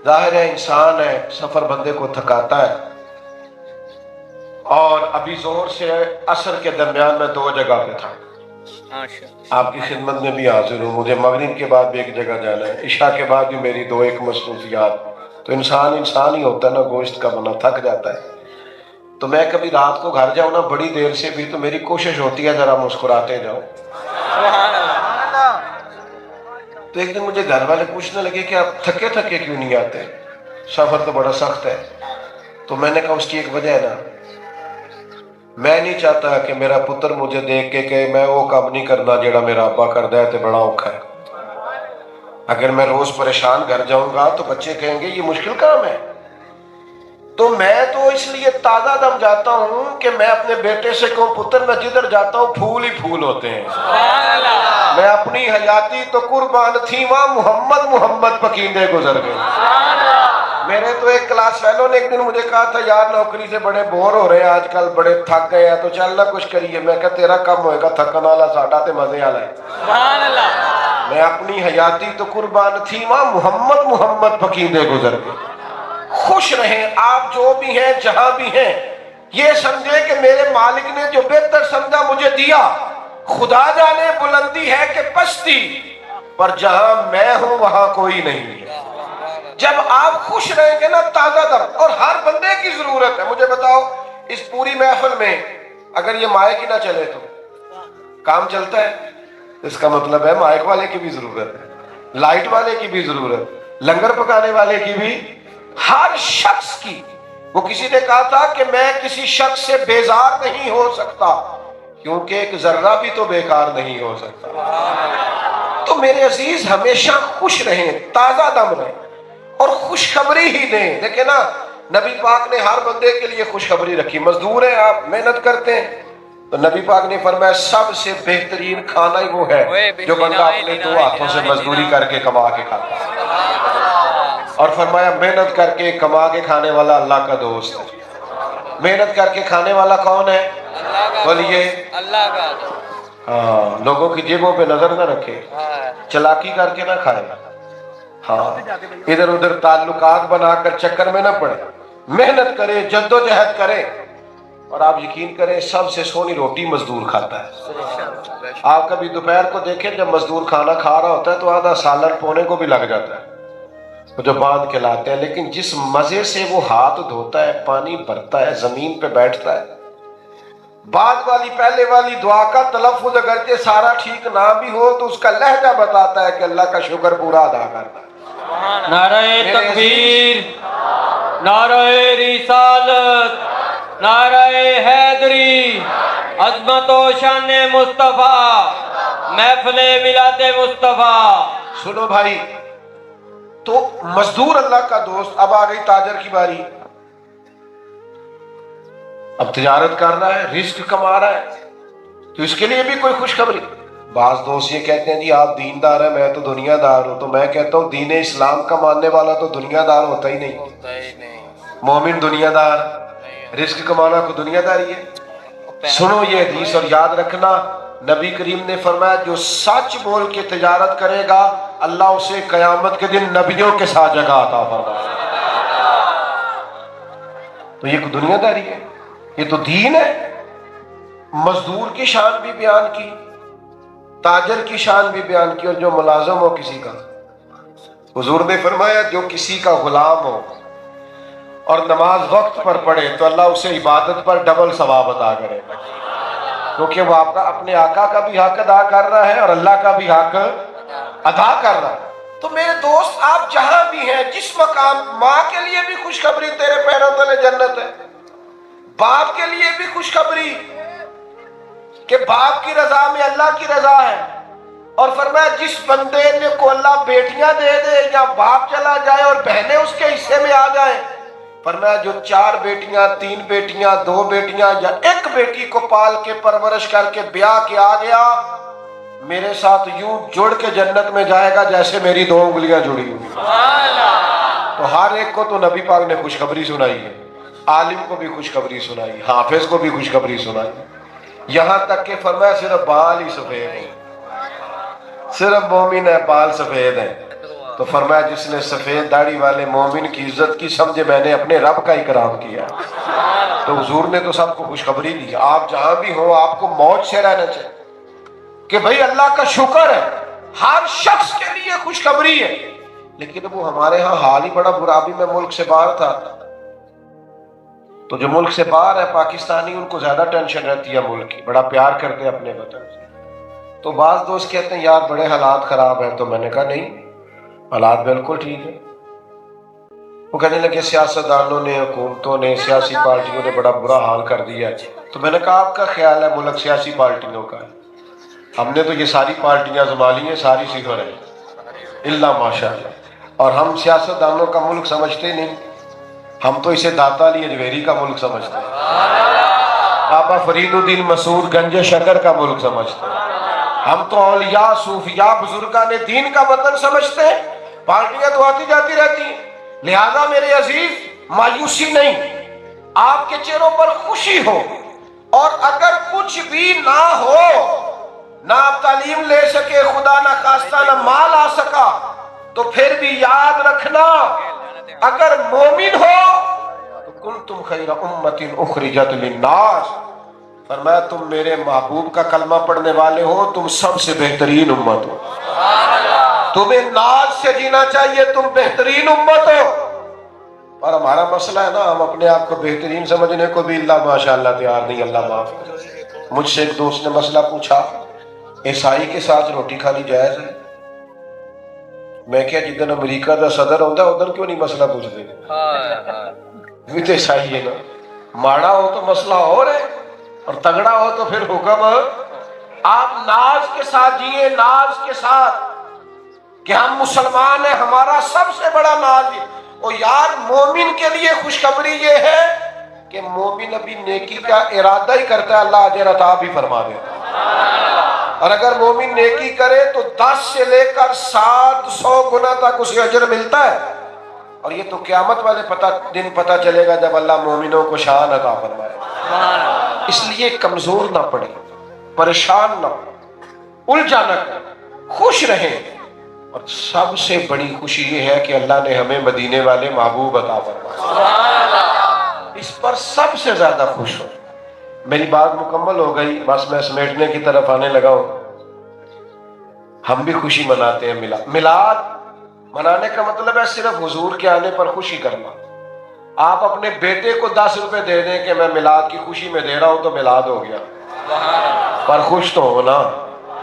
ظاہر ہے انسان ہے، سفر بندے کو تھکاتا ہے، اور ابھی ظہر سے عصر کے درمیان میں 2 جگہ پہ تھا، آپ کی خدمت میں بھی حاضر ہوں، مجھے مغرب کے بعد بھی ایک جگہ جانا ہے، عشاء کے بعد بھی میری 2 مصروفیات۔ تو انسان ہی ہوتا ہے نا، گوشت کا بنا، تھک جاتا ہے۔ تو میں کبھی رات کو گھر جاؤں نا بڑی دیر سے بھی، تو میری کوشش ہوتی ہے ذرا مسکراتے جاؤ۔ تو ایک دن مجھے گھر والے پوچھنے لگے کہ آپ تھکے کیوں نہیں آتے، سفر تو بڑا سخت ہے۔ تو میں نے کہا اس کی ایک وجہ ہے نا، میں نہیں چاہتا کہ میرا پتر مجھے دیکھ کے کہ میں وہ کام نہیں کرنا جیڑا میرا ابا کردا ہے تے بڑا اوکھا ہے۔ اگر میں روز پریشان گھر جاؤں گا تو بچے کہیں گے یہ مشکل کام ہے۔ تو میں تو اس لیے تازہ دم جاتا ہوں کہ میں اپنے بیٹے سے کہوں پتر میں جدھر جاتا ہوں پھول ہی پھول ہوتے ہیں. میں اپنی حیاتی تو قربان تھی وہاں محمد محمد پکیندے گزر گئے. میرے تو ایک کلاس فیلو نے ایک دن مجھے کہا تھا یار نوکری سے بڑے بور ہو رہے ہیں آج کل, بڑے تھک گئے ہیں, تو چل نہ کچھ کریے. میں کہا تیرا کم ہوئے گا, تھکن والا ساڈا تے مزے والا ہے. میں اپنی حیاتی تو قربان تھی وہاں محمد محمد پکیندے گزر گئے. خوش رہیں آپ جو بھی ہیں جہاں بھی ہیں, یہ سمجھے کہ میرے مالک نے جو بہتر سمجھا مجھے دیا. خدا جانے بلندی ہے کہ پستی, پر جہاں میں ہوں وہاں کوئی نہیں ہے. جب آپ خوش رہیں گے نا تازہ دم, اور ہر بندے کی ضرورت ہے. مجھے بتاؤ اس پوری محفل میں اگر یہ مائک ہی نہ چلے تو کام چلتا ہے؟ اس کا مطلب ہے مائک والے کی بھی ضرورت ہے, لائٹ والے کی بھی ضرورت, لنگر پکانے والے کی بھی, ہر شخص کی. وہ کسی نے کہا تھا کہ میں کسی شخص سے بیزار نہیں ہو سکتا کیونکہ ایک ذرہ بھی تو بیکار نہیں ہو سکتا. تو میرے عزیز ہمیشہ خوش رہیں, تازہ دم رہیں اور خوشخبری ہی دیں. دیکھیں نا نبی پاک نے ہر بندے کے لیے خوشخبری رکھی. مزدور ہیں آپ, محنت کرتے ہیں, تو نبی پاک نے فرمایا سب سے بہترین کھانا ہی وہ ہے جو بندہ اپنے دو ہاتھوں سے مزدوری کر کے کما کے کھاتا ہے. اور فرمایا محنت کر کے کما کے کھانے والا اللہ کا دوست ہے. محنت کر کے کھانے والا کون ہے؟ بولیے اللہ کا. ہاں, لوگوں کی جیبوں پہ نظر نہ رکھے, چلاکی کر کے نہ کھائے, ہاں ادھر ادھر تعلقات بنا کر چکر میں نہ پڑے, محنت کرے, جد و جہد کرے. اور آپ یقین کریں سب سے سونی روٹی مزدور کھاتا ہے. آپ کبھی دوپہر کو دیکھیں جب مزدور کھانا کھا رہا ہوتا ہے تو آدھا سالن پونے کو بھی لگ جاتا ہے, وہ جو باندھ کے لاتے ہیں. لیکن جس مزے سے وہ ہاتھ دھوتا ہے, پانی بھرتا ہے, زمین پہ بیٹھتا ہے, بعد والی پہلے والی دعا کا تلفظ اگرچہ سارا ٹھیک نہ بھی ہو تو اس کا لہجہ بتاتا ہے کہ اللہ کا شکر پورا ادا کرتا ہے. نعرہ تکبیر, نعرہ رسالت, نعرہ حیدری, عظمت و شان مصطفیٰ, محفل میلاد مصطفیٰ. سنو بھائی, تو مزدور اللہ کا دوست. اب آ گئی تاجر کی باری. اب تجارت کر رہا ہے, رزق کما رہا ہے, تو اس کے لیے بھی کوئی خوشخبری. بعض دوست یہ کہتے ہیں جی آپ دیندار ہیں, میں تو دنیا دار ہوں. تو میں کہتا ہوں دین اسلام کا ماننے والا تو دنیا دار ہوتا ہی نہیں. مومن دنیا دار, رزق کمانا کو دنیا داری ہے. سنو یہ حدیث اور یاد رکھنا, نبی کریم نے فرمایا جو سچ بول کے تجارت کرے گا اللہ اسے قیامت کے دن نبیوں کے ساتھ جگہ عطا فرمائے. تو یہ دنیا داری ہے, یہ تو دین ہے. مزدور کی شان بھی بیان کی, تاجر کی شان بھی بیان کی, اور جو ملازم ہو کسی کا. حضور نے فرمایا جو کسی کا غلام ہو اور نماز وقت پر پڑھے تو اللہ اسے عبادت پر ڈبل ثواب عطا کرے, کیونکہ وہ آپ کا اپنے آقا کا بھی حق ادا کر رہا ہے اور اللہ کا بھی حق ادا کر رہا ہے. تو میرے دوست آپ جہاں بھی ہیں, جس مقام, ماں کے لیے بھی خوشخبری تیرے پیروں تلے جنت ہے, باپ کے لیے بھی خوشخبری کہ باپ کی رضا میں اللہ کی رضا ہے. اور فرمایا جس بندے نے کو اللہ بیٹیاں دے دے یا باپ چلا جائے اور بہنیں اس کے حصے میں آ جائیں, فرمایا جو 4 بیٹیاں, 3 بیٹیاں, 2 بیٹیاں یا 1 بیٹی کو پال کے پرورش کر کے بیاہ کے آ گیا, میرے ساتھ یوں جڑ کے جنت میں جائے گا جیسے میری 2 انگلیاں جڑی ہوئی. تو ہر ایک کو تو نبی پاک نے خوشخبری سنائی ہے, عالم کو بھی خوشخبری سنائی, حافظ کو بھی خوشخبری سنائی, یہاں تک کہ فرمایا صرف بال ہی سفید ہیں, صرف مومن ہے بال سفید ہیں. تو فرمایا جس نے سفید داڑھی والے مومن کی عزت کی سمجھے میں نے اپنے رب کا اکرام کیا. تو حضور نے تو سب کو خوشخبری دی. آپ جہاں بھی ہو آپ کو موج سے رہنا چاہیے کہ بھئی اللہ کا شکر ہے, ہر شخص کے لیے خوشخبری ہے. لیکن وہ ہمارے ہاں حال ہی بڑا برا. بھی میں ملک سے باہر تھا, تو جو ملک سے باہر ہے پاکستانی, ان کو زیادہ ٹینشن رہتی ہے ملک کی, بڑا پیار کرتے ہیں اپنے وطن سے. تو بعض دوست کہتے ہیں یار بڑے حالات خراب ہیں. تو میں نے کہا نہیں, حالات بالکل ٹھیک ہے. وہ کہنے لگے سیاستدانوں نے, حکومتوں نے, سیاسی پارٹیوں نے بڑا برا حال کر دیا ہے. تو میں نے کہا آپ کا خیال ہے ملک سیاسی پارٹیوں کا ہے؟ ہم نے تو یہ ساری پارٹیاں زما لی ہیں, ساری صفر ہیں الا ماشاء اللہ. اور ہم سیاستدانوں کا ملک سمجھتے نہیں, ہم تو اسے داتا علی اجمیری کا ملک سمجھتے ہیں، بابا فرید الدین مسعود گنج شکر کا ملک سمجھتے ہیں، ہم تو اولیاء صوفیاء بزرگان دین کا وطن سمجھتے ہیں۔ پارٹیاں تو آتی جاتی رہتی ہیں، لہذا میرے عزیز مایوسی نہیں، آپ کے چہروں پر خوشی ہو، اور اگر کچھ بھی نہ ہو، نہ آپ تعلیم لے سکے، خدا نہ خواستہ نہ مال آ سکا، تو پھر بھی یاد رکھنا اگر مومن ہو تو کنتم خیر امت اخرجت للناس، فرمایا تم میرے محبوب کا کلمہ پڑھنے والے ہو، تم سب سے بہترین امت ہو، تمہیں ناز سے جینا چاہیے، تم بہترین امت ہو۔ اور ہمارا مسئلہ ہے نا، ہم اپنے آپ کو بہترین سمجھنے کو بھی اللہ ماشاءاللہ تیار نہیں، اللہ معاف کرے۔ مجھ سے ایک دوست نے مسئلہ پوچھا، عیسائی کے ساتھ روٹی کھانی جائز ہے؟ میں کیا جدن امریکہ دا صدر ہوتا ہے ادھر کیوں نہیں مسئلہ پوچھتے؟ بھی تو عیسائی ہے نا، ماڑا ہو تو مسئلہ اور ہے، اور تگڑا ہو تو پھر حکم۔ آپ ناز کے ساتھ جیے، ناز کے ساتھ کہ ہم مسلمان ہیں، ہمارا سب سے بڑا ناز ہے۔ اور یار مومن کے لیے خوشخبری یہ ہے کہ مومن ابھی نیکی کا ارادہ ہی کرتا ہے، اللہ اجر عطا بھی فرما دیتا ہے، اور اگر مومن نیکی کرے تو 10 سے لے کر 700 گنا تک اسے اجر ملتا ہے، اور یہ تو قیامت والے دن پتہ چلے گا جب اللہ مومنوں کو شان عطا فرمائے۔ اس لیے کمزور نہ پڑے، پریشان نہ ہو، الجھا نہ کریں، خوش رہیں، اور سب سے بڑی خوشی یہ ہے کہ اللہ نے ہمیں مدینے والے محبوب عطا فرمائے، اس پر سب سے زیادہ خوش ہو۔ میری بات مکمل ہو گئی، بس میں سمیٹنے کی طرف آنے لگا ہوں۔ ہم بھی خوشی مناتے ہیں، میلاد منانے کا مطلب ہے صرف حضور کے آنے پر خوشی کرنا۔ آپ اپنے بیٹے کو 10 روپے دے دیں کہ میں میلاد کی خوشی میں دے رہا ہوں تو میلاد ہو گیا، پر خوش تو ہونا۔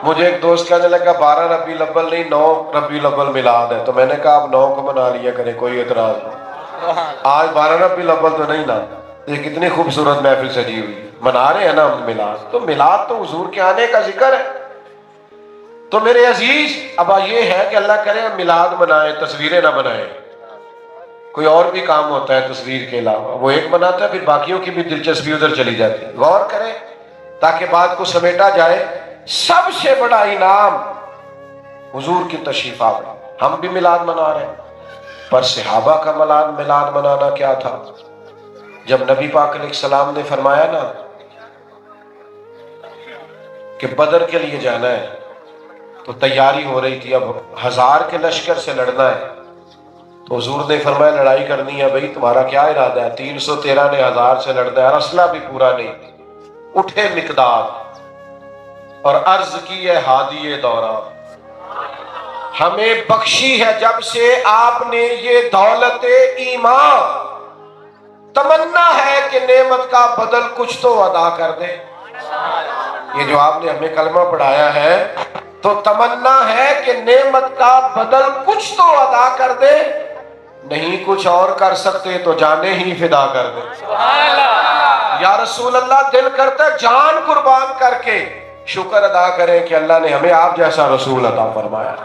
مجھے ایک دوست کہنے لگا 12 ربیع الاول نہیں 9 ربیع الاول میلاد ہے، تو میں نے کہا آپ 9 کو منا لیا کریں، کوئی اعتراض نہیں۔ آج 12 ربیع الاول تو نہیں نا، یہ کتنی خوبصورت محفل سجی ہوئی، منا رہے ہیں نا ہم میلاد، تو میلاد تو حضور کے آنے کا ذکر ہے۔ تو میرے عزیز اب یہ ہے کہ اللہ کرے میلاد منائیں، تصویریں نہ بنائیں۔ کوئی اور بھی کام ہوتا ہے تصویر کے علاوہ، وہ ایک بناتا ہے، پھر باقیوں کی بھی دلچسپی ادھر چلی جاتی ہے۔ غور کریں تاکہ بات کو سمیٹا جائے۔ سب سے بڑا انعام حضور کی تشریف آوری، ہم بھی میلاد منا رہے ہیں، پر صحابہ کا میلاد منانا کیا تھا؟ جب نبی پاک علیہ السلام نے فرمایا نا کہ بدر کے لیے جانا ہے، تو تیاری ہو رہی تھی، اب 1000 کے لشکر سے لڑنا ہے، تو حضور نے فرمایا لڑائی کرنی ہے بھائی، تمہارا کیا ارادہ ہے؟ 313 نے 1000 سے لڑنا ہے، اور اسلحہ بھی پورا نہیں۔ اٹھے مقداد اور عرض کی ہے ہادی دورہ، ہمیں بخشی ہے جب سے آپ نے یہ دولت ایمان، تمنا ہے کہ نعمت کا بدل کچھ تو ادا کر دے۔ یہ جو آپ نے ہمیں کلمہ پڑھایا ہے تو تمنا ہے کہ نعمت کا بدل کچھ تو ادا کر دے، نہیں کچھ اور کر سکتے تو جانیں ہی فدا کر دے۔ یا رسول اللہ، دل کرتا ہے جان قربان کر کے شکر ادا کریں کہ اللہ نے ہمیں آپ جیسا رسول عطا فرمایا۔